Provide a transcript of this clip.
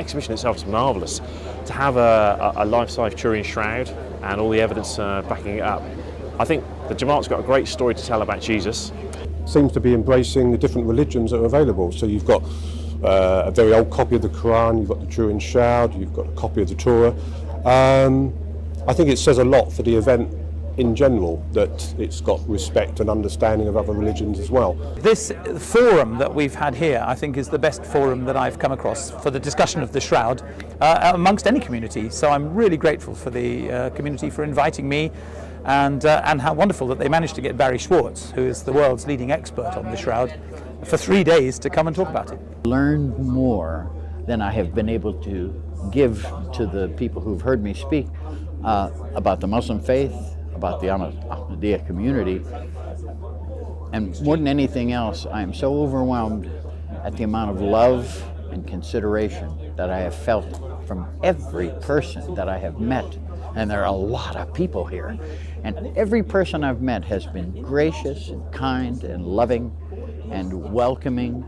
exhibition itself is marvellous. To have a life-size Turin shroud and all the evidence backing it up. I think the Jamaat's got a great story to tell about Jesus. Seems to be embracing the different religions that are available. So you've got a very old copy of the Quran, you've got the Turin Shroud, you've got a copy of the Torah. I think it says a lot for the event in general that it's got respect and understanding of other religions as well. This forum that we've had here, I think, is the best forum that I've come across for the discussion of the Shroud amongst any community. So I'm really grateful for the community for inviting me, and how wonderful that they managed to get Barry Schwartz, who is the world's leading expert on the Shroud, for 3 days to come and talk about it. Learned more than I have been able to give to the people who've heard me speak about the Muslim faith, about the Ahmadiyya community, and more than anything else, I am so overwhelmed at the amount of love and consideration that I have felt from every person that I have met. And there are a lot of people here, and every person I've met has been gracious and kind and loving and welcoming